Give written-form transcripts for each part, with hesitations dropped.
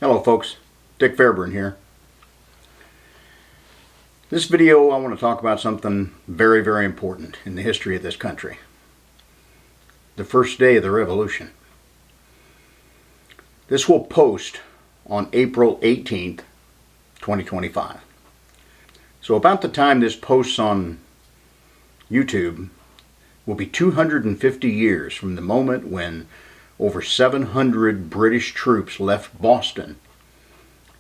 Hello folks, Dick Fairburn here. This video I want to talk about something very, very important in the history of this country. The first day of the Revolution. This will post on April 18th, 2025. So about the time this posts on YouTube will be 250 years from the moment when over 700 British troops left Boston,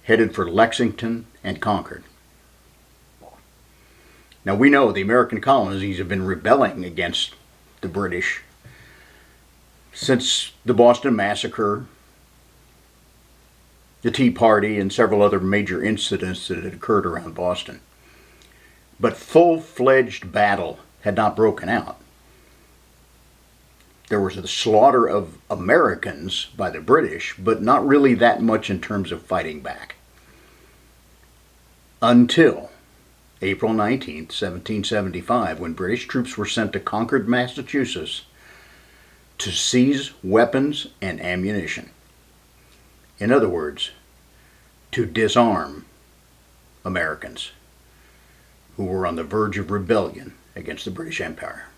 headed for Lexington and Concord. Now we know the American colonies have been rebelling against the British since the Boston Massacre, the Tea Party, and several other major incidents that had occurred around Boston. But full-fledged battle had not broken out. There was the slaughter of Americans by the British, but not really that much in terms of fighting back. Until April 19th, 1775, when British troops were sent to Concord, Massachusetts, to seize weapons and ammunition. In other words, to disarm Americans who were on the verge of rebellion against the British Empire.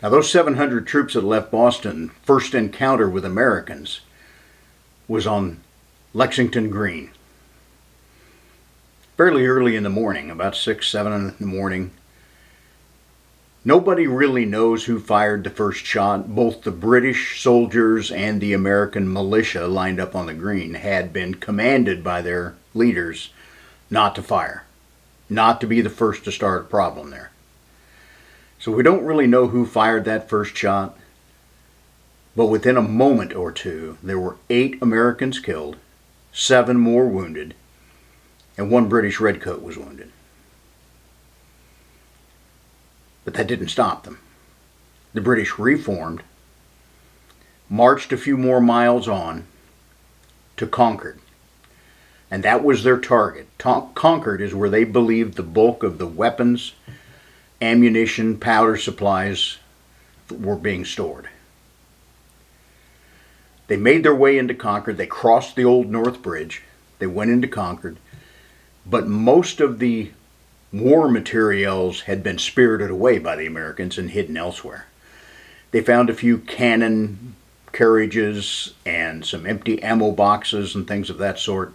Now those 700 troops that left Boston, first encounter with Americans was on Lexington Green. Fairly early in the morning, about 6, 7 in the morning. Nobody really knows who fired the first shot. Both the British soldiers and the American militia lined up on the green had been commanded by their leaders not to fire, not to be the first to start a problem there. So we don't really know who fired that first shot, but within a moment or two, there were 8 Americans killed, 7 more wounded, and 1 British redcoat was wounded. But that didn't stop them. The British reformed, marched a few more miles on to Concord, and that was their target. Concord is where they believed the bulk of the weapons, ammunition, powder supplies were being stored. They made their way into Concord. They crossed the Old North Bridge. They went into Concord. But most of the war materials had been spirited away by the Americans and hidden elsewhere. They found a few cannon carriages and some empty ammo boxes and things of that sort.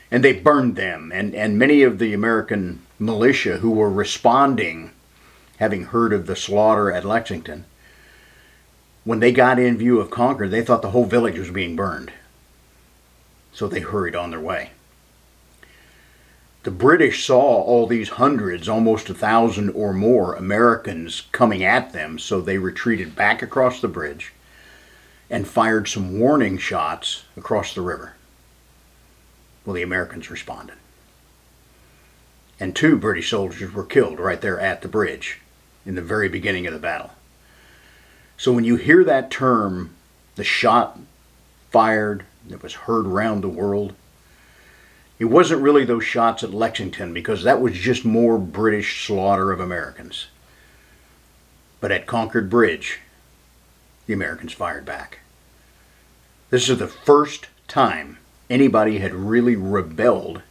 And they burned them. And many of the American militia who were responding, having heard of the slaughter at Lexington, when they got in view of Concord, they thought the whole village was being burned. So they hurried on their way. The British saw all these hundreds, almost 1,000 or more Americans coming at them, so they retreated back across the bridge and fired some warning shots across the river. Well, the Americans responded. And 2 British soldiers were killed right there at the bridge in the very beginning of the battle. So when you hear that term, the shot fired that was heard around the world, it wasn't really those shots at Lexington, because that was just more British slaughter of Americans. But at Concord Bridge, the Americans fired back. This is the first time anybody had really rebelled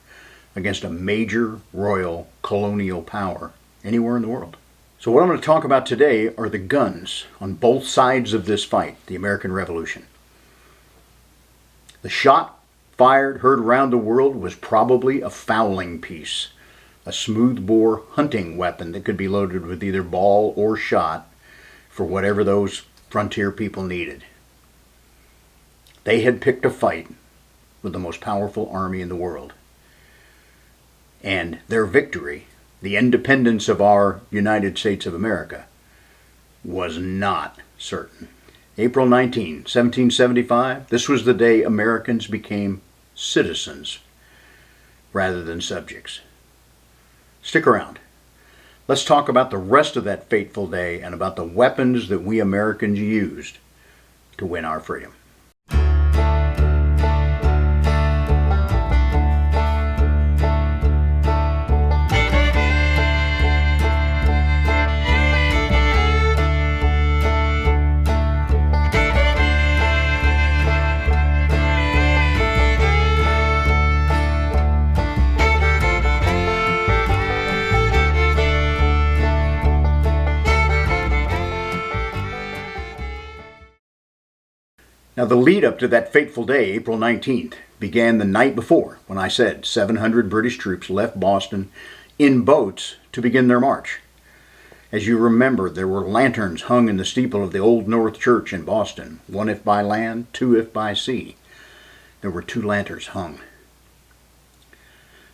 against a major royal colonial power anywhere in the world. So what I'm going to talk about today are the guns on both sides of this fight, the American Revolution. The shot fired, heard around the world, was probably a fowling piece, a smoothbore hunting weapon that could be loaded with either ball or shot for whatever those frontier people needed. They had picked a fight with the most powerful army in the world. And their victory, the independence of our United States of America, was not certain. April 19, 1775, this was the day Americans became citizens rather than subjects. Stick around. Let's talk about the rest of that fateful day and about the weapons that we Americans used to win our freedom. Now, the lead up to that fateful day, April 19th, began the night before when I said 700 British troops left Boston in boats to begin their march. As you remember, there were lanterns hung in the steeple of the Old North Church in Boston, one if by land, two if by sea. There were 2 lanterns hung.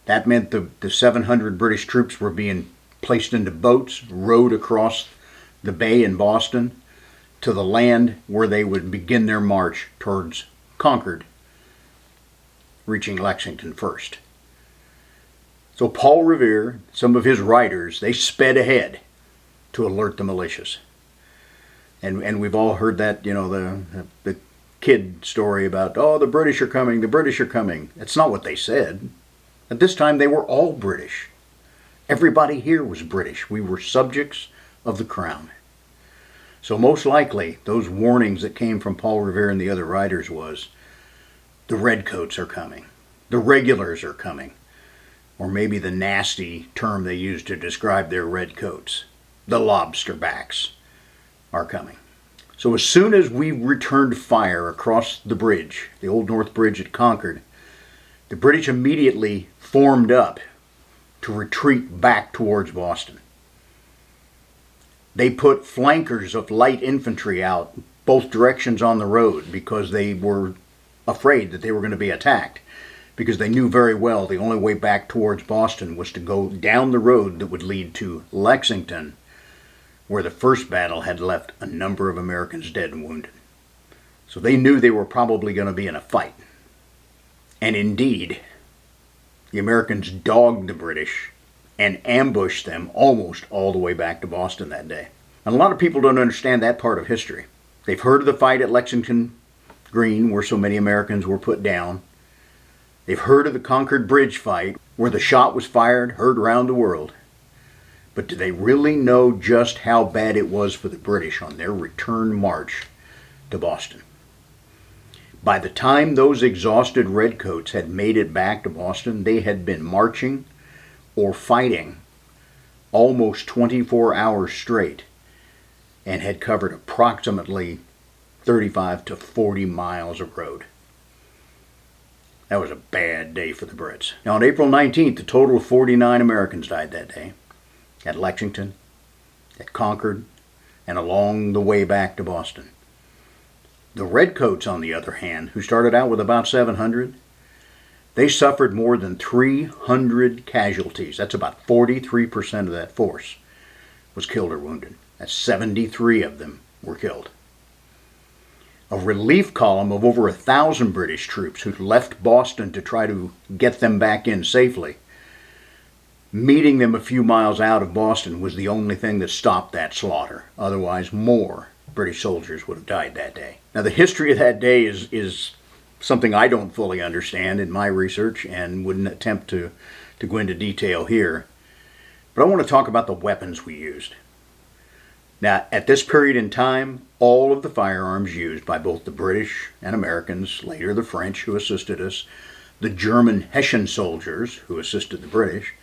That meant the 700 British troops were being placed into boats, rowed across the bay in Boston to the land where they would begin their march towards Concord, reaching Lexington first. So Paul Revere, some of his riders, they sped ahead to alert the militias. And we've all heard that, the kid story about, oh, the British are coming, the British are coming. That's not what they said. At this time, they were all British. Everybody here was British. We were subjects of the crown. So most likely, those warnings that came from Paul Revere and the other riders was, the redcoats are coming. The regulars are coming. Or maybe the nasty term they used to describe their redcoats, the lobster backs, are coming. So as soon as we returned fire across the bridge, the Old North Bridge at Concord, the British immediately formed up to retreat back towards Boston. They put flankers of light infantry out both directions on the road because they were afraid that they were going to be attacked, because they knew very well the only way back towards Boston was to go down the road that would lead to Lexington, where the first battle had left a number of Americans dead and wounded. So they knew they were probably going to be in a fight. And indeed, the Americans dogged the British and ambushed them almost all the way back to Boston that day. And a lot of people don't understand that part of history. They've heard of the fight at Lexington Green, where so many Americans were put down. They've heard of the Concord Bridge fight, where the shot was fired, heard around the world. But do they really know just how bad it was for the British on their return march to Boston? By the time those exhausted redcoats had made it back to Boston, they had been marching or fighting almost 24 hours straight and had covered approximately 35 to 40 miles of road. That was a bad day for the Brits. Now, on April 19th, a total of 49 Americans died that day at Lexington, at Concord, and along the way back to Boston. The redcoats, on the other hand, who started out with about 700, they suffered more than 300 casualties. That's about 43% of that force was killed or wounded. That's 73 of them were killed. A relief column of over 1,000 British troops who left Boston to try to get them back in safely, meeting them a few miles out of Boston, was the only thing that stopped that slaughter. Otherwise, more British soldiers would have died that day. Now, the history of that day is something I don't fully understand in my research and wouldn't attempt to go into detail here. But I want to talk about the weapons we used. Now, at this period in time, all of the firearms used by both the British and Americans, later the French who assisted us, the German Hessian soldiers who assisted the British,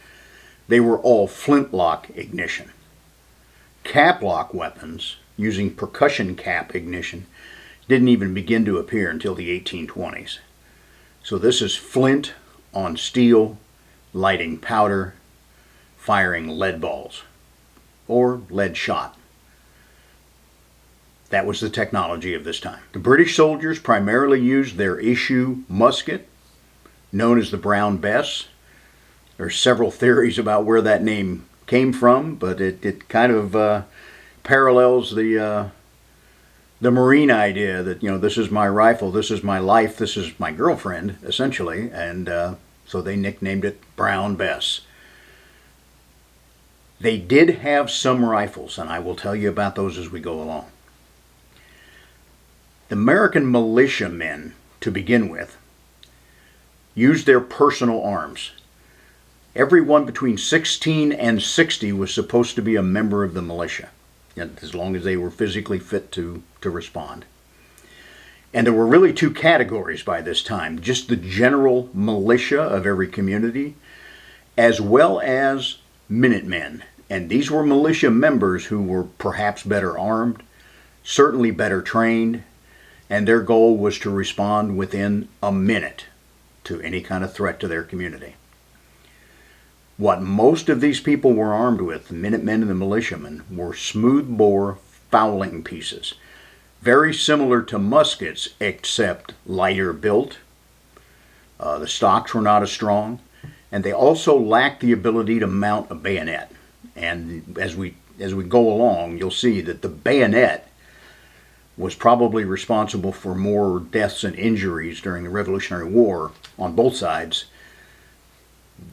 they were all flintlock ignition. Caplock weapons using percussion cap ignition didn't even begin to appear until the 1820s. So this is flint on steel, lighting powder, firing lead balls, or lead shot. That was the technology of this time. The British soldiers primarily used their issue musket, known as the Brown Bess. There are several theories about where that name came from, but it kind of parallels the Marine idea that, this is my rifle, this is my life, this is my girlfriend, essentially, and so they nicknamed it Brown Bess. They did have some rifles, and I will tell you about those as we go along. The American militiamen, to begin with, used their personal arms. Everyone between 16 and 60 was supposed to be a member of the militia, as long as they were physically fit to respond. And there were really 2 categories by this time: just the general militia of every community, as well as Minutemen. And these were militia members who were perhaps better armed, certainly better trained, and their goal was to respond within a minute to any kind of threat to their community. What most of these people were armed with, the Minutemen and the militiamen, were smoothbore fowling pieces, very similar to muskets except lighter built. The stocks were not as strong, and they also lacked the ability to mount a bayonet. And as we go along, you'll see that the bayonet was probably responsible for more deaths and injuries during the Revolutionary War on both sides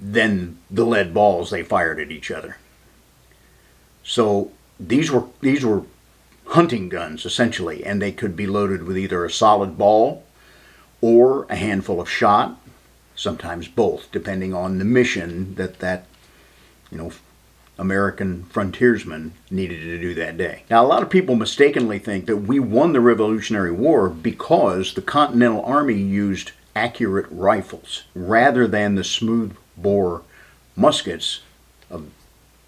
than the lead balls they fired at each other. So these were hunting guns essentially, and they could be loaded with either a solid ball or a handful of shot, sometimes both, depending on the mission that American frontiersmen needed to do that day. Now, a lot of people mistakenly think that we won the Revolutionary War because the Continental Army used accurate rifles rather than the smooth bore muskets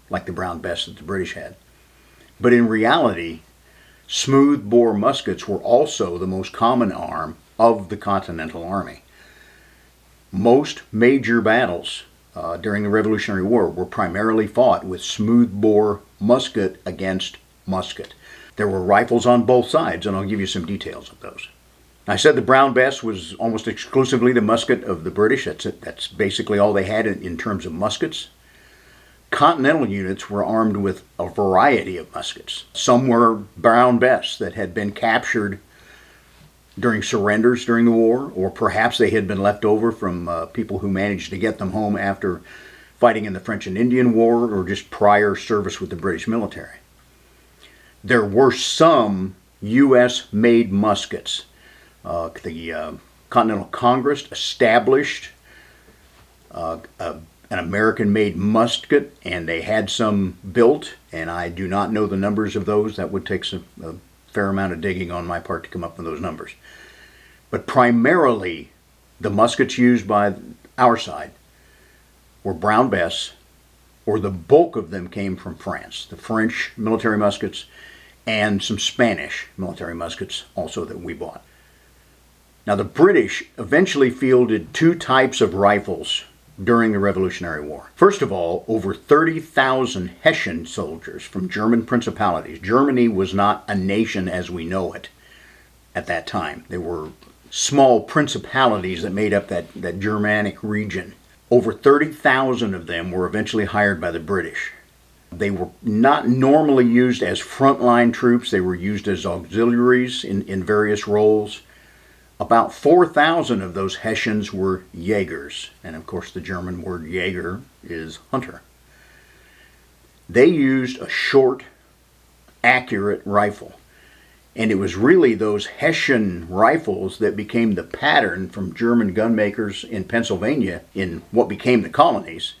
like the Brown Bess that the British had. But in reality, smooth bore muskets were also the most common arm of the Continental Army. Most major battles during the Revolutionary War were primarily fought with smoothbore musket against musket. There were rifles on both sides, and I'll give you some details of those. I said the Brown Bess was almost exclusively the musket of the British. That's basically all they had in terms of muskets. Continental units were armed with a variety of muskets. Some were Brown Bess that had been captured during surrenders during the war, or perhaps they had been left over from people who managed to get them home after fighting in the French and Indian War or just prior service with the British military. There were some U.S.-made muskets. The Continental Congress established an American-made musket, and they had some built, and I do not know the numbers of those. That would take a fair amount of digging on my part to come up with those numbers. But primarily, the muskets used by our side were Brown Bess, or the bulk of them came from France. The French military muskets and some Spanish military muskets also that we bought. Now, the British eventually fielded two types of rifles during the Revolutionary War. First of all, over 30,000 Hessian soldiers from German principalities. Germany was not a nation as we know it at that time. There were small principalities that made up that Germanic region. Over 30,000 of them were eventually hired by the British. They were not normally used as frontline troops. They were used as auxiliaries in various roles. About 4,000 of those Hessians were Jaegers, and of course the German word Jaeger is hunter. They used a short, accurate rifle, and it was really those Hessian rifles that became the pattern from German gunmakers in Pennsylvania in what became the colonies.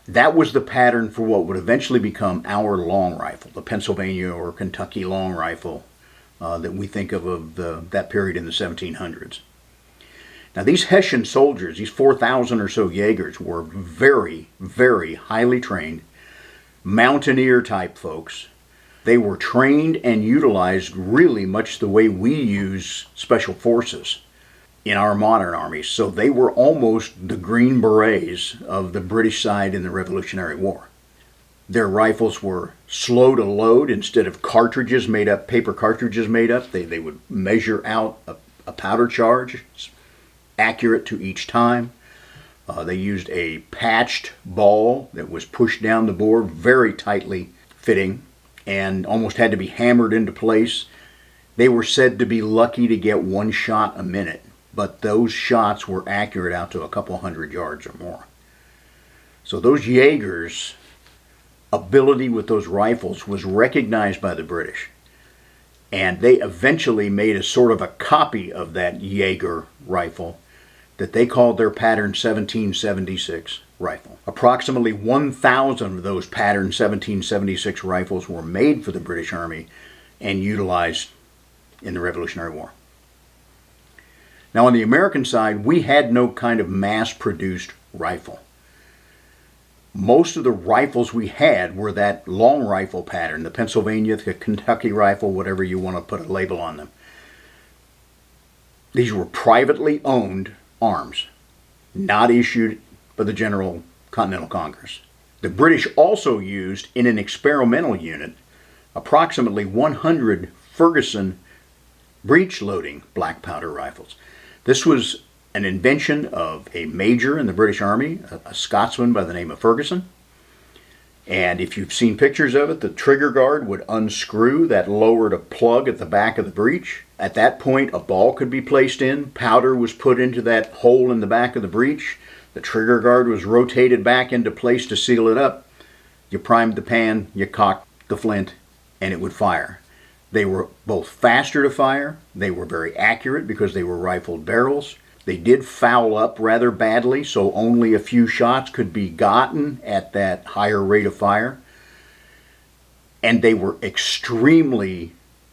That was the pattern for what would eventually become our long rifle, the Pennsylvania or Kentucky long rifle. That we think of that period in the 1700s. Now, these Hessian soldiers, these 4,000 or so Jaegers, were very, very highly trained, mountaineer type folks. They were trained and utilized really much the way we use special forces in our modern armies. So they were almost the Green Berets of the British side in the Revolutionary War. Their rifles were slow to load. Instead of cartridges made up, paper cartridges made up, they would measure out a powder charge, accurate to each time. They used a patched ball that was pushed down the bore, very tightly fitting, and almost had to be hammered into place. They were said to be lucky to get one shot a minute, but those shots were accurate out to a couple hundred yards or more. So those Jaegers' ability with those rifles was recognized by the British, and they eventually made a sort of a copy of that Jaeger rifle that they called their pattern 1776 rifle. Approximately 1,000 of those pattern 1776 rifles were made for the British Army and utilized in the Revolutionary War. Now, on the American side, we had no kind of mass-produced rifle. Most of the rifles we had were that long rifle pattern, the Pennsylvania, the Kentucky rifle, whatever you want to put a label on them. These were privately owned arms, not issued by the General Continental Congress. The British also used, in an experimental unit, approximately 100 Ferguson breech-loading black powder rifles. This was an invention of a major in the British Army, a Scotsman by the name of Ferguson. And if you've seen pictures of it, the trigger guard would unscrew that lowered a plug at the back of the breech. At that point, a ball could be placed in, powder was put into that hole in the back of the breech, the trigger guard was rotated back into place to seal it up. You primed the pan, you cocked the flint, and it would fire. They were both faster to fire, they were very accurate because they were rifled barrels. They did foul up rather badly, so only a few shots could be gotten at that higher rate of fire. And they were extremely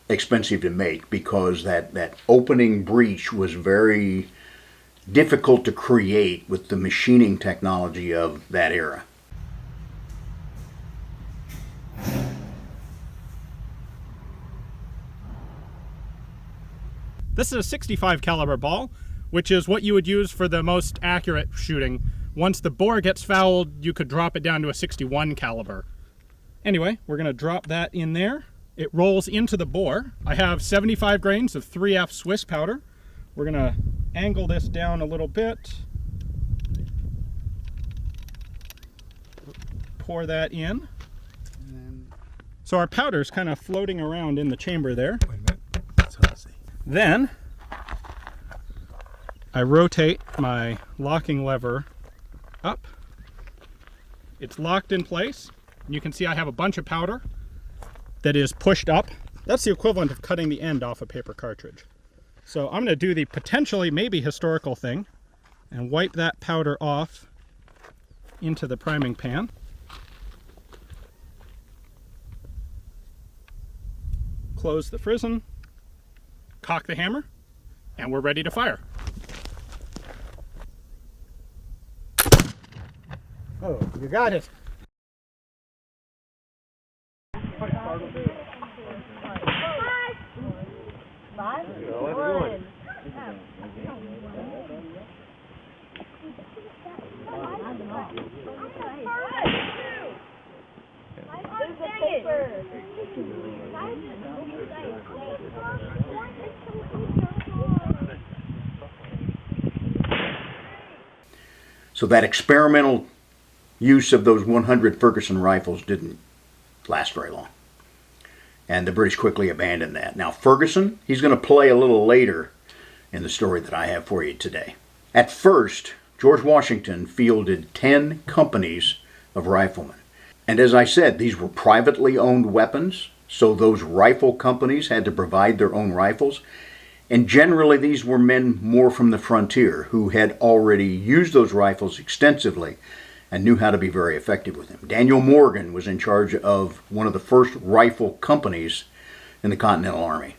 expensive to make because that opening breech was very difficult to create with the machining technology of that era. This is a 65 caliber ball, which is what you would use for the most accurate shooting. Once the bore gets fouled, you could drop it down to a 61 caliber. Anyway, we're going to drop that in there. It rolls into the bore. I have 75 grains of 3F Swiss powder. We're going to angle this down a little bit. Pour that in. So our powder's kind of floating around in the chamber there. Wait a minute. That's what I see. Then I rotate my locking lever up. It's locked in place. And you can see I have a bunch of powder that is pushed up. That's the equivalent of cutting the end off a paper cartridge. So I'm going to do the potentially maybe historical thing and wipe that powder off into the priming pan. Close the frizzen, cock the hammer, and we're ready to fire. Oh, you got it. So that experimental use of those 100 Ferguson rifles didn't last very long. And the British quickly abandoned that. Now Ferguson, he's going to play a little later in the story that I have for you today. At first, George Washington fielded 10 companies of riflemen. And as I said, these were privately owned weapons, so those rifle companies had to provide their own rifles. And generally these were men more from the frontier who had already used those rifles extensively and knew how to be very effective with them. Daniel Morgan was in charge of one of the first rifle companies in the Continental Army.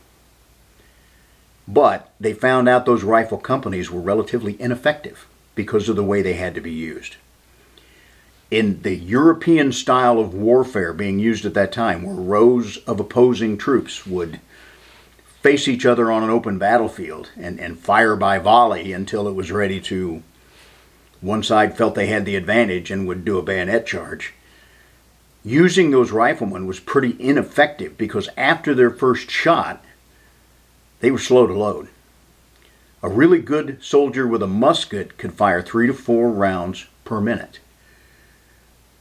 But they found out those rifle companies were relatively ineffective because of the way they had to be used. In the European style of warfare being used at that time, where rows of opposing troops would face each other on an open battlefield and fire by volley until it was ready to, one side felt they had the advantage and would do a bayonet charge. Using those riflemen was pretty ineffective because after their first shot, they were slow to load. A really good soldier with a musket could fire 3 to 4 rounds per minute.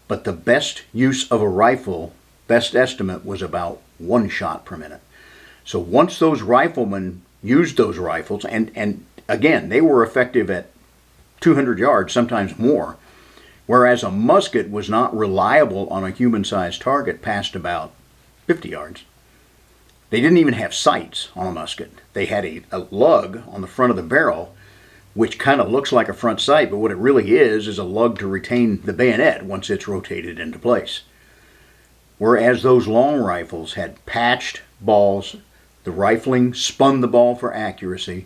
But the best use of a rifle, best estimate, was about 1 shot per minute. So once those riflemen used those rifles, and again, they were effective at 200 yards, sometimes more, whereas a musket was not reliable on a human-sized target past about 50 yards. They didn't even have sights on a musket. They had a lug on the front of the barrel, which kind of looks like a front sight, but what it really is a lug to retain the bayonet once it's rotated into place. Whereas those long rifles had patched balls, the rifling spun the ball for accuracy,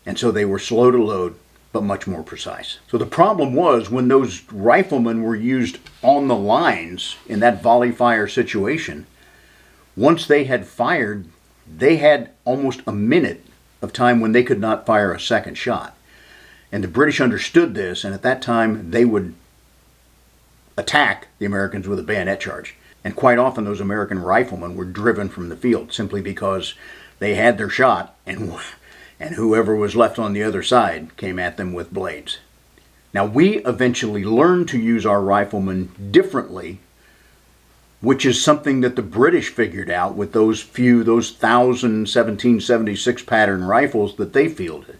and so they were slow to load, but much more precise. So the problem was when those riflemen were used on the lines in that volley fire situation, once they had fired, they had almost a minute of time when they could not fire a second shot. And the British understood this, and at that time they would attack the Americans with a bayonet charge. And quite often those American riflemen were driven from the field simply because they had their shot, and whoever was left on the other side came at them with blades. Now, we eventually learned to use our riflemen differently, which is something that the British figured out with those 1,000 1776 pattern rifles that they fielded.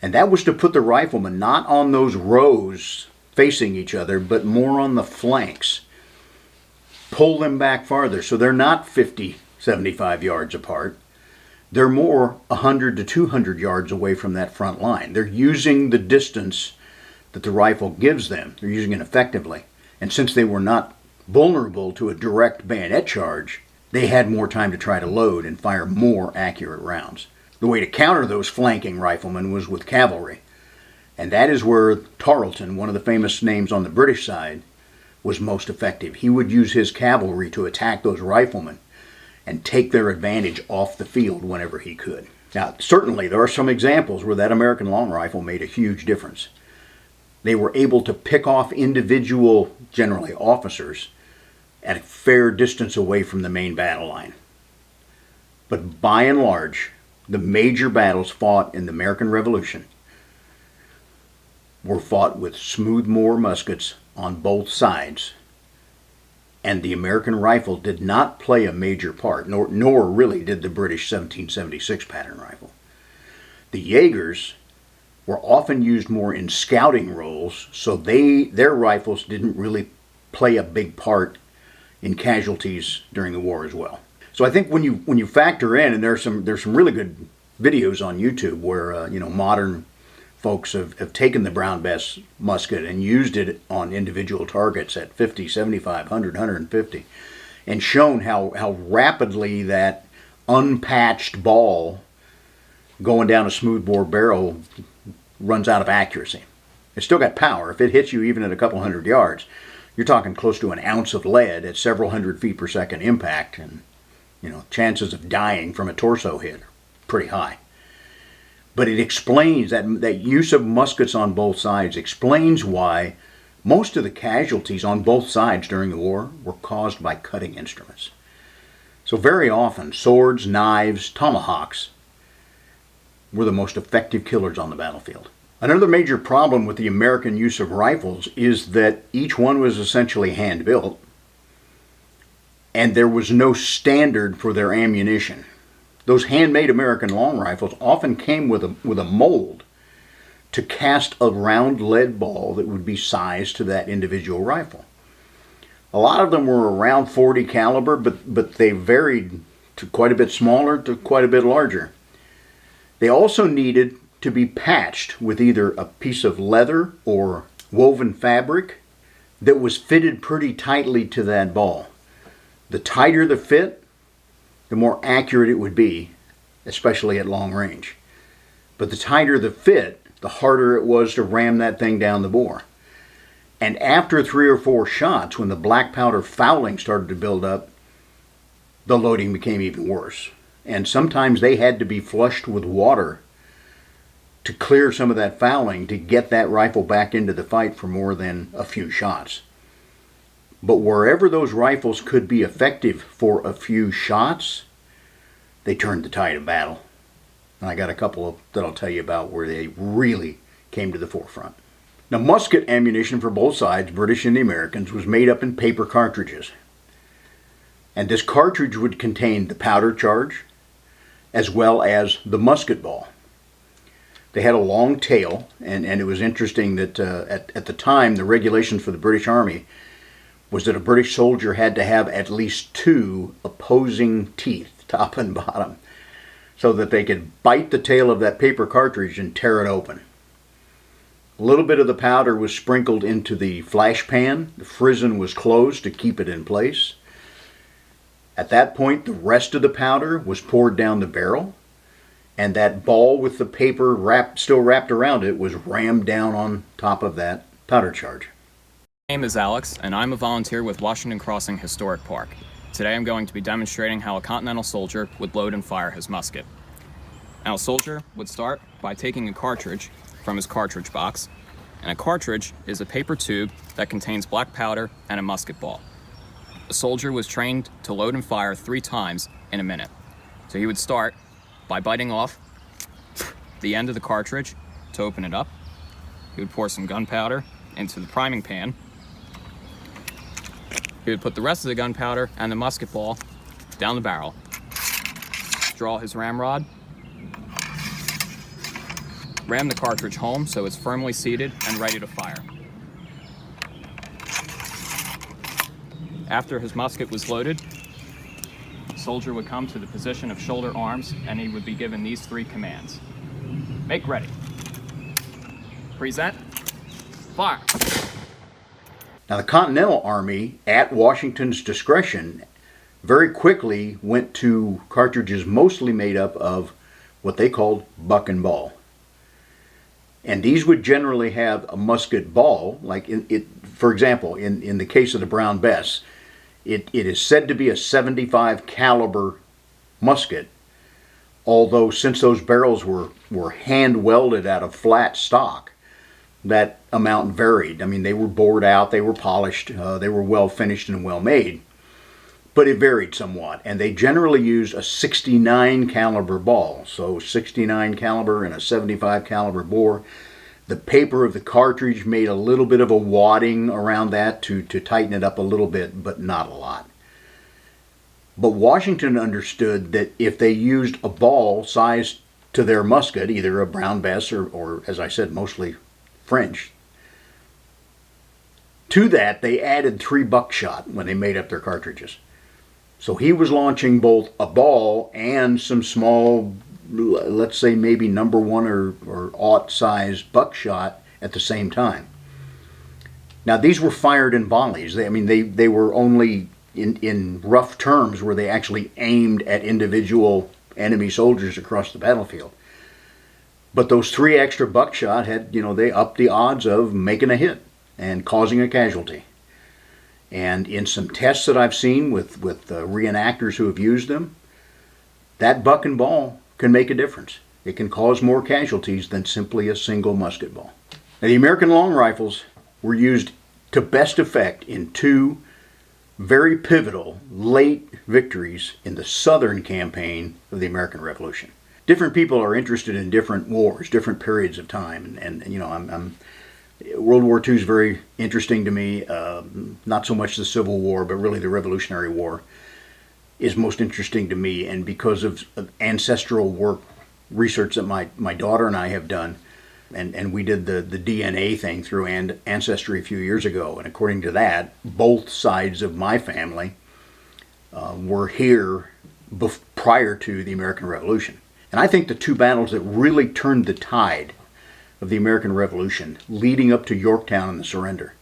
And that was to put the riflemen not on those rows facing each other, but more on the flanks. Pull them back farther so they're not 50, 75 yards apart. They're more 100 to 200 yards away from that front line. They're using the distance that the rifle gives them. They're using it effectively. And since they were not vulnerable to a direct bayonet charge, they had more time to try to load and fire more accurate rounds. The way to counter those flanking riflemen was with cavalry. And that is where Tarleton, one of the famous names on the British side, was most effective. He would use his cavalry to attack those riflemen and take their advantage off the field whenever he could. Now, certainly there are some examples where that American long rifle made a huge difference. They were able to pick off individual, generally officers, at a fair distance away from the main battle line. But by and large, the major battles fought in the American Revolution were fought with smoothbore muskets on both sides, and the American rifle did not play a major part, nor really did the British 1776 pattern rifle. The Jaegers were often used more in scouting roles, so their rifles didn't really play a big part in casualties during the war as well. So I think when you factor in, and there's some really good videos on YouTube where modern folks have taken the Brown Bess musket and used it on individual targets at 50, 75, 100, 150, and shown how rapidly that unpatched ball going down a smoothbore barrel runs out of accuracy. It's still got power. If it hits you even at a couple hundred yards, you're talking close to an ounce of lead at several hundred feet per second impact, and chances of dying from a torso hit are pretty high. But it explains that use of muskets on both sides explains why most of the casualties on both sides during the war were caused by cutting instruments. So very often, swords, knives, tomahawks were the most effective killers on the battlefield. Another major problem with the American use of rifles is that each one was essentially hand-built, and there was no standard for their ammunition. Those handmade American long rifles often came with a mold to cast a round lead ball that would be sized to that individual rifle. A lot of them were around .40 caliber, but they varied to quite a bit smaller to quite a bit larger. They also needed to be patched with either a piece of leather or woven fabric that was fitted pretty tightly to that ball. The tighter the fit, the more accurate it would be, especially at long range. But the tighter the fit, the harder it was to ram that thing down the bore. And after 3 or 4 shots, when the black powder fouling started to build up, the loading became even worse. And sometimes they had to be flushed with water to clear some of that fouling to get that rifle back into the fight for more than a few shots. But wherever those rifles could be effective for a few shots, they turned the tide of battle. And I got a couple that I'll tell you about where they really came to the forefront. Now, musket ammunition for both sides, British and the Americans, was made up in paper cartridges. And this cartridge would contain the powder charge as well as the musket ball. They had a long tail, and it was interesting that at the time, the regulations for the British Army was that a British soldier had to have at least 2 opposing teeth, top and bottom, so that they could bite the tail of that paper cartridge and tear it open. A little bit of the powder was sprinkled into the flash pan. The frizzen was closed to keep it in place. At that point, the rest of the powder was poured down the barrel, and that ball with the paper still wrapped around it was rammed down on top of that powder charge. My name is Alex, and I'm a volunteer with Washington Crossing Historic Park. Today I'm going to be demonstrating how a Continental soldier would load and fire his musket. Now, a soldier would start by taking a cartridge from his cartridge box, and a cartridge is a paper tube that contains black powder and a musket ball. A soldier was trained to load and fire 3 times in a minute. So he would start by biting off the end of the cartridge to open it up. He would pour some gunpowder into the priming pan. He would put the rest of the gunpowder and the musket ball down the barrel. Draw his ramrod. Ram the cartridge home so it's firmly seated and ready to fire. After his musket was loaded, the soldier would come to the position of shoulder arms and he would be given these 3 commands. Make ready. Present. Fire. Now, the Continental Army, at Washington's discretion, very quickly went to cartridges mostly made up of what they called buck and ball. And these would generally have a musket ball, like for example, in the case of the Brown Bess, it is said to be a 75 caliber musket, although since those barrels were hand welded out of flat stock, that amount varied. I mean, they were bored out, they were polished, they were well finished and well made, but it varied somewhat. And they generally used a 69 caliber ball, so 69 caliber and a 75 caliber bore. The paper of the cartridge made a little bit of a wadding around that to tighten it up a little bit, but not a lot. But Washington understood that if they used a ball sized to their musket, either a Brown Bess or as I said, mostly French, to that they added 3 buckshot when they made up their cartridges. So he was launching both a ball and some small, let's say maybe number 1 or aught size buckshot at the same time. Now these were fired in volleys. They were only in rough terms were they actually aimed at individual enemy soldiers across the battlefield. But those 3 extra buckshot had, they upped the odds of making a hit and causing a casualty. And in some tests that I've seen with reenactors who have used them, that buck and ball can make a difference. It can cause more casualties than simply a single musket ball. Now, the American long rifles were used to best effect in 2 very pivotal late victories in the Southern campaign of the American Revolution. Different people are interested in different wars, different periods of time, and World War II is very interesting to me. Not so much the Civil War, but really the Revolutionary War is most interesting to me. And because of ancestral work, research that my daughter and I have done, and we did the DNA thing through Ancestry a few years ago. And according to that, both sides of my family were here prior to the American Revolution. And I think the 2 battles that really turned the tide of the American Revolution leading up to Yorktown and the surrender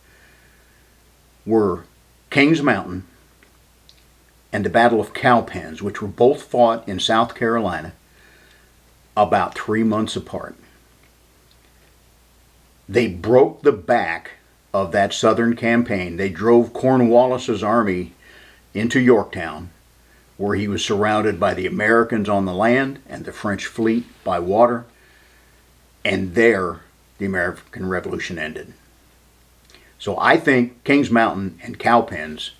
were Kings Mountain and the Battle of Cowpens, which were both fought in South Carolina about 3 months apart. They broke the back of that Southern campaign. They drove Cornwallis's army into Yorktown, where he was surrounded by the Americans on the land and the French fleet by water. And there, the American Revolution ended. So I think Kings Mountain and Cowpens,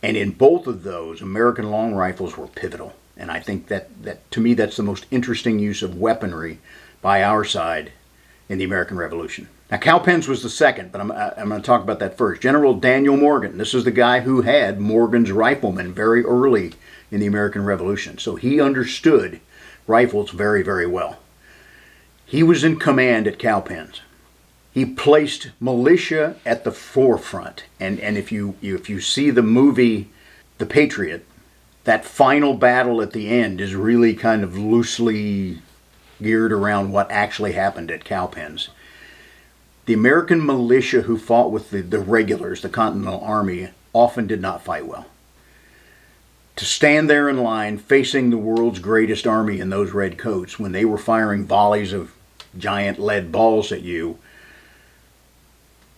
and in both of those, American long rifles were pivotal. And I think that to me, that's the most interesting use of weaponry by our side in the American Revolution. Now, Cowpens was the second, but I'm going to talk about that first. General Daniel Morgan. This is the guy who had Morgan's riflemen very early in the American Revolution. So he understood rifles very, very well. He was in command at Cowpens. He placed militia at the forefront. And if you see the movie The Patriot, that final battle at the end is really kind of loosely geared around what actually happened at Cowpens. The American militia who fought with the regulars, the Continental Army, often did not fight well. To stand there in line facing the world's greatest army in those red coats when they were firing volleys of giant lead balls at you,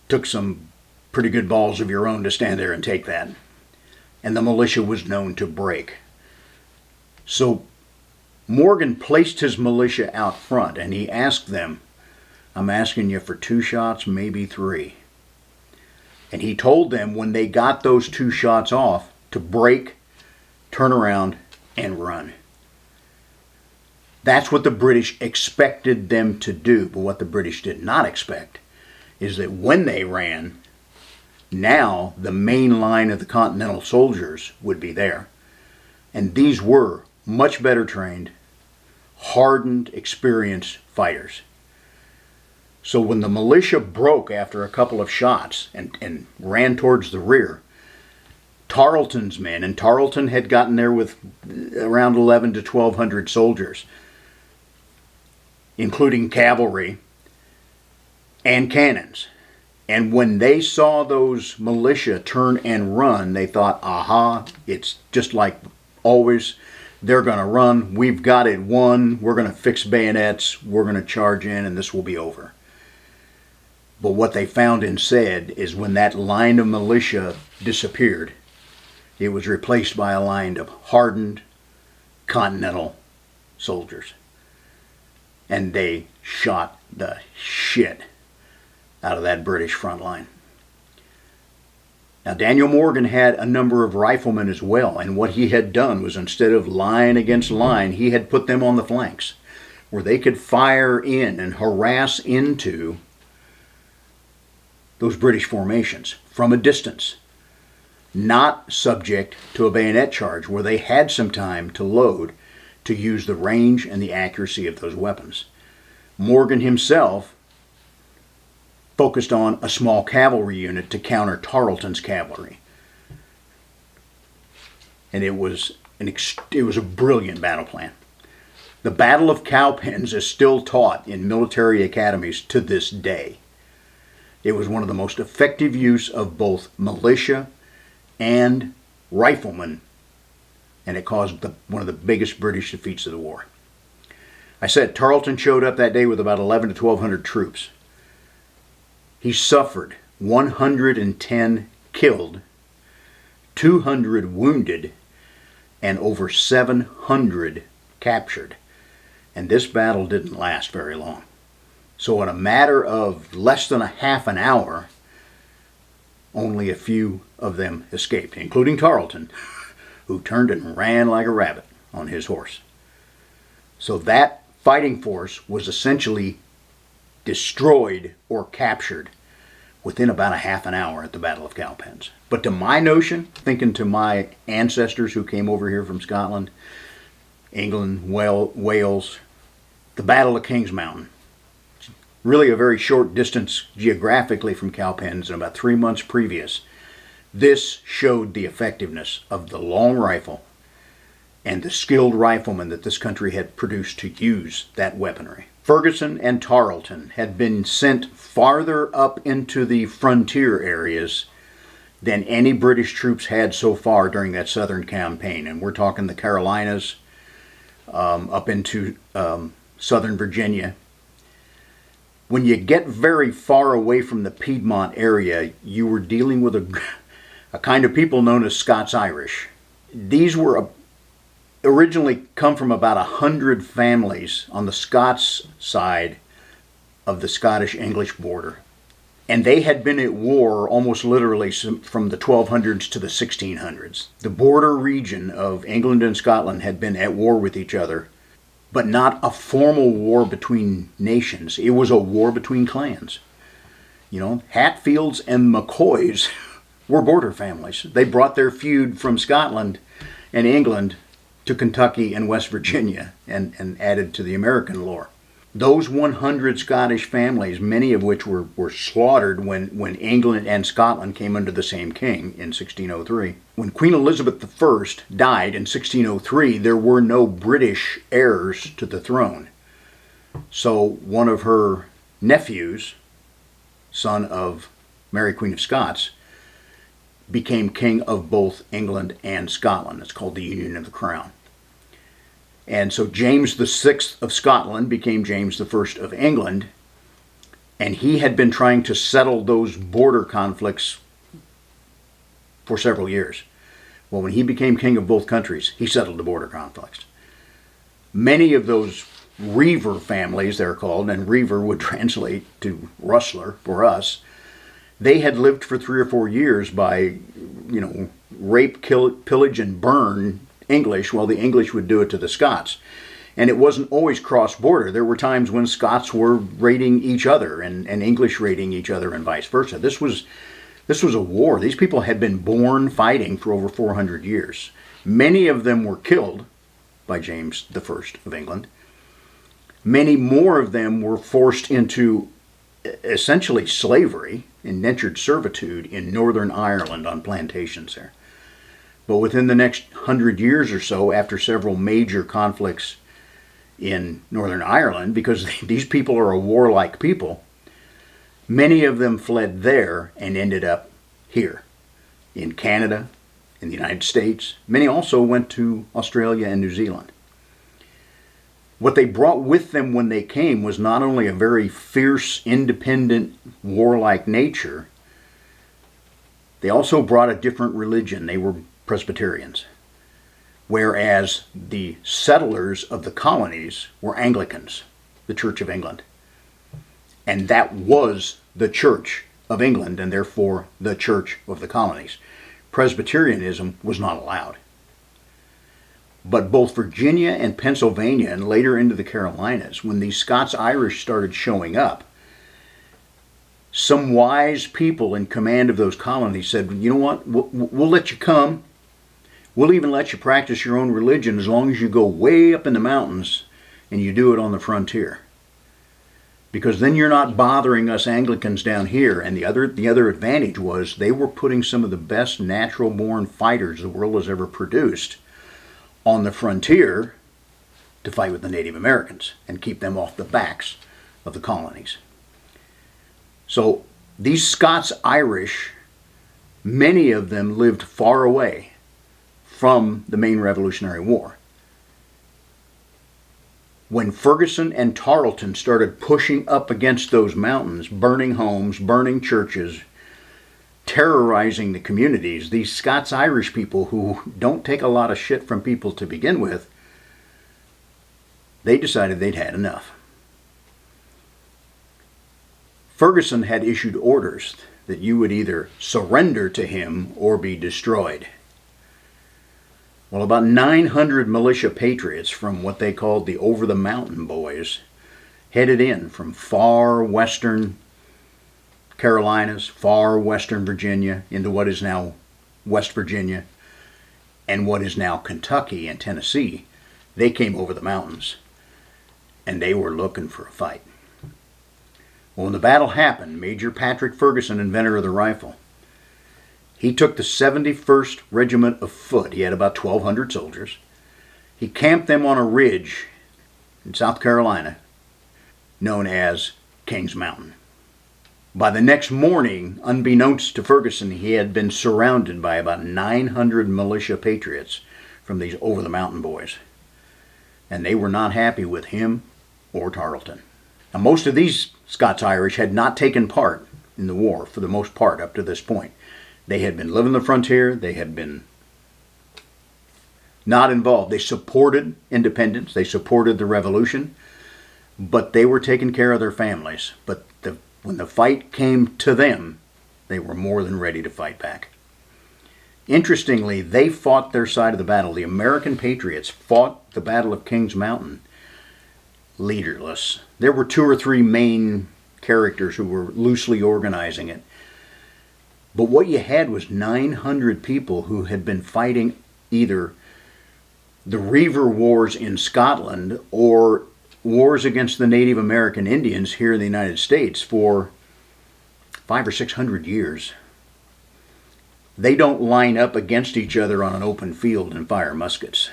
took some pretty good balls of your own to stand there and take that. And the militia was known to break. So Morgan placed his militia out front and he asked them, I'm asking you for 2 shots, maybe 3. And he told them when they got those 2 shots off to break, turn around, and run. That's what the British expected them to do. But what the British did not expect is that when they ran, now the main line of the Continental soldiers would be there. And these were much better trained, hardened, experienced fighters. So when the militia broke after a couple of shots and ran towards the rear, Tarleton's men, and Tarleton had gotten there with around 11 to 1,200 soldiers, including cavalry and cannons. And when they saw those militia turn and run, they thought, aha, it's just like always. They're going to run. We've got it won. We're going to fix bayonets. We're going to charge in, and this will be over. But what they found instead is when that line of militia disappeared, it was replaced by a line of hardened Continental soldiers. And they shot the shit out of that British front line. Now, Daniel Morgan had a number of riflemen as well, and what he had done was instead of line against line, he had put them on the flanks where they could fire in and harass into those British formations from a distance, not subject to a bayonet charge, where they had some time to load to use the range and the accuracy of those weapons. Morgan himself focused on a small cavalry unit to counter Tarleton's cavalry. And it was a brilliant battle plan. The Battle of Cowpens is still taught in military academies to this day. It was one of the most effective use of both militia and riflemen, and it caused one of the biggest British defeats of the war. I said Tarleton showed up that day with about 11 to 1,200 troops. He suffered 110 killed, 200 wounded, and over 700 captured. And this battle didn't last very long. So in a matter of less than a half an hour, only a few of them escaped, including Tarleton, who turned and ran like a rabbit on his horse. So that fighting force was essentially destroyed or captured within about a half an hour at the Battle of Cowpens. But to my notion, thinking to my ancestors who came over here from Scotland, England, Wales, the Battle of King's Mountain, really a very short distance geographically from Cowpens, and about 3 months previous, this showed the effectiveness of the long rifle and the skilled riflemen that this country had produced to use that weaponry. Ferguson and Tarleton had been sent farther up into the frontier areas than any British troops had so far during that southern campaign. And we're talking the Carolinas, up into southern Virginia. When you get very far away from the Piedmont area, you were dealing with a kind of people known as Scots-Irish. These were originally come from about 100 families on the Scots side of the Scottish-English border. And they had been at war almost literally from the 1200s to the 1600s. The border region of England and Scotland had been at war with each other, but not a formal war between nations. It was a war between clans. You know, Hatfields and McCoys were border families. They brought their feud from Scotland and England to Kentucky and West Virginia and added to the American lore. Those 100 Scottish families, many of which were slaughtered when England and Scotland came under the same king in 1603. When Queen Elizabeth I died in 1603, there were no British heirs to the throne. So one of her nephews, son of Mary Queen of Scots, became king of both England and Scotland. It's called the Union of the Crown. And so James VI of Scotland became James I of England, and he had been trying to settle those border conflicts for several years. Well, when he became king of both countries, he settled the border conflicts. Many of those reiver families, they're called, and reiver would translate to rustler for us, they had lived for 3 or 4 years by, rape, kill, pillage, and burn English, while the English would do it to the Scots. And it wasn't always cross-border. There were times when Scots were raiding each other and English raiding each other and vice versa. This was a war. These people had been born fighting for over 400 years. Many of them were killed by James I of England. Many more of them were forced into essentially slavery, indentured servitude in Northern Ireland on plantations there. But within the next 100 years or so, after several major conflicts in Northern Ireland, because these people are a warlike people, many of them fled there and ended up here in Canada, in the United States. Many also went to Australia and New Zealand. What they brought with them when they came was not only a very fierce, independent, warlike nature, they also brought a different religion. They were Presbyterians, whereas the settlers of the colonies were Anglicans, the Church of England. And that was the Church of England, and therefore the Church of the colonies. Presbyterianism was not allowed. But both Virginia and Pennsylvania, and later into the Carolinas, when these Scots-Irish started showing up, some wise people in command of those colonies said, you know what, we'll let you come. We'll even let you practice your own religion as long as you go way up in the mountains and you do it on the frontier. Because then you're not bothering us Anglicans down here. And the other advantage was they were putting some of the best natural-born fighters the world has ever produced on the frontier to fight with the Native Americans and keep them off the backs of the colonies. So these Scots-Irish, many of them lived far away from the main Revolutionary War. When Ferguson and Tarleton started pushing up against those mountains, burning homes, burning churches, terrorizing the communities, these Scots-Irish people who don't take a lot of shit from people to begin with, they decided they'd had enough. Ferguson had issued orders that you would either surrender to him or be destroyed. Well, about 900 militia patriots from what they called the over-the-mountain boys headed in from far western Carolinas, far western Virginia, into what is now West Virginia, and what is now Kentucky and Tennessee. They came over the mountains, and they were looking for a fight. Well, when the battle happened, Major Patrick Ferguson, inventor of the rifle, he took the 71st Regiment of Foot. He had about 1,200 soldiers. He camped them on a ridge in South Carolina known as Kings Mountain. By the next morning, unbeknownst to Ferguson, he had been surrounded by about 900 militia patriots from these over-the-mountain boys. And they were not happy with him or Tarleton. Now, most of these Scots-Irish had not taken part in the war, for the most part, up to this point. They had been living the frontier. They had been not involved. They supported independence. They supported the revolution. But they were taking care of their families. But when the fight came to them, they were more than ready to fight back. Interestingly, they fought their side of the battle. The American patriots fought the Battle of Kings Mountain leaderless. There were 2 or 3 main characters who were loosely organizing it. But what you had was 900 people who had been fighting either the Reiver Wars in Scotland or wars against the Native American Indians here in the United States for 500 or 600 years. They don't line up against each other on an open field and fire muskets.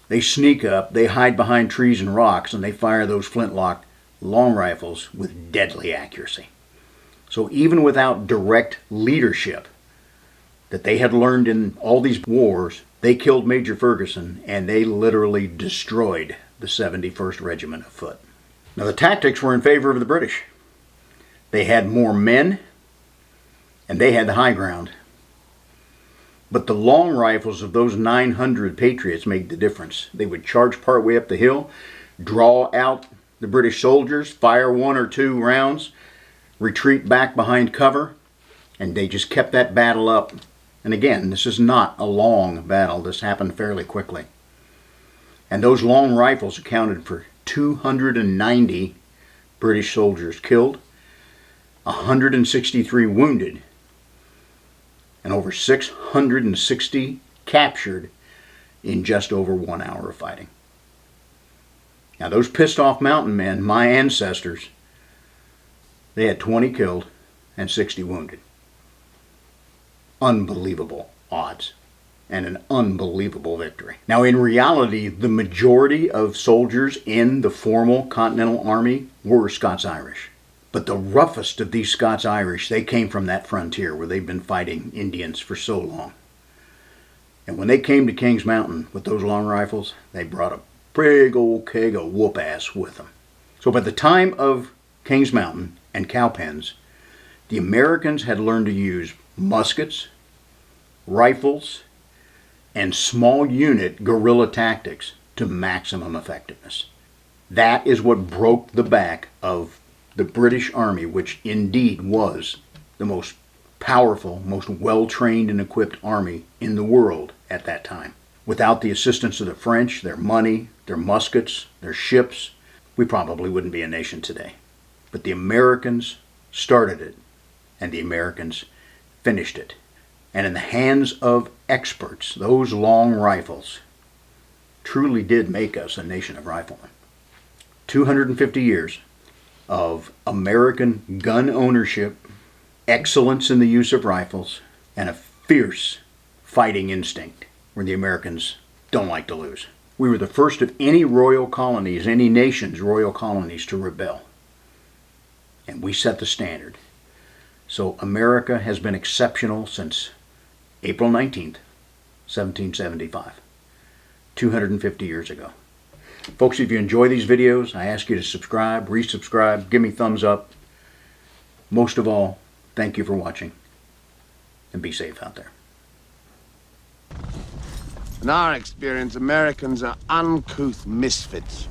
They sneak up, they hide behind trees and rocks, and they fire those flintlock long rifles with deadly accuracy. So even without direct leadership that they had learned in all these wars, they killed Major Ferguson, and they literally destroyed the 71st Regiment of Foot. Now, the tactics were in favor of the British. They had more men, and they had the high ground. But the long rifles of those 900 Patriots made the difference. They would charge part way up the hill, draw out the British soldiers, fire 1 or 2 rounds, retreat back behind cover, and they just kept that battle up. And again, this is not a long battle. This happened fairly quickly. And those long rifles accounted for 290 British soldiers killed, 163 wounded, and over 660 captured in just over 1 hour of fighting. Now those pissed off mountain men, my ancestors, they had 20 killed and 60 wounded. Unbelievable odds and an unbelievable victory. Now in reality, the majority of soldiers in the formal Continental Army were Scots-Irish. But the roughest of these Scots-Irish, they came from that frontier where they've been fighting Indians for so long. And when they came to Kings Mountain with those long rifles, they brought a big old keg of whoop-ass with them. So by the time of Kings Mountain and Cowpens, the Americans had learned to use muskets, rifles, and small unit guerrilla tactics to maximum effectiveness. That is what broke the back of the British Army, which indeed was the most powerful, most well-trained and equipped army in the world at that time. Without the assistance of the French, their money, their muskets, their ships, we probably wouldn't be a nation today. But the Americans started it, and the Americans finished it. And in the hands of experts, those long rifles truly did make us a nation of riflemen. 250 years of American gun ownership, excellence in the use of rifles, and a fierce fighting instinct where the Americans don't like to lose. We were the first of any royal colonies, any nation's royal colonies, to rebel. And we set the standard. So America has been exceptional since April 19th, 1775, 250 years ago. Folks, if you enjoy these videos, I ask you to subscribe, resubscribe, give me thumbs up. Most of all, thank you for watching, and be safe out there. In our experience, Americans are uncouth misfits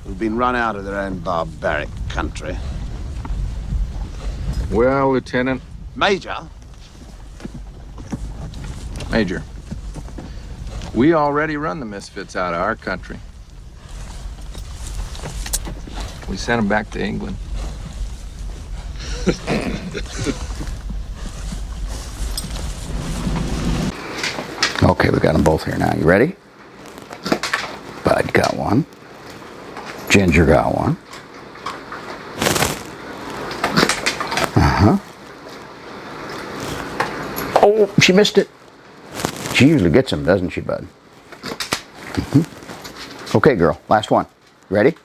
who've been run out of their own barbaric country. Well, Lieutenant. Major? Major. We already run the misfits out of our country. We sent them back to England. Okay, we got them both here now. You ready? Bud got one. Ginger got one. Oh, she missed it. She usually gets them, doesn't she, Bud? Okay, girl, last one. Ready?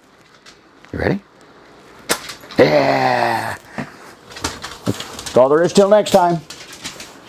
You ready? Yeah! That's all there is till next time.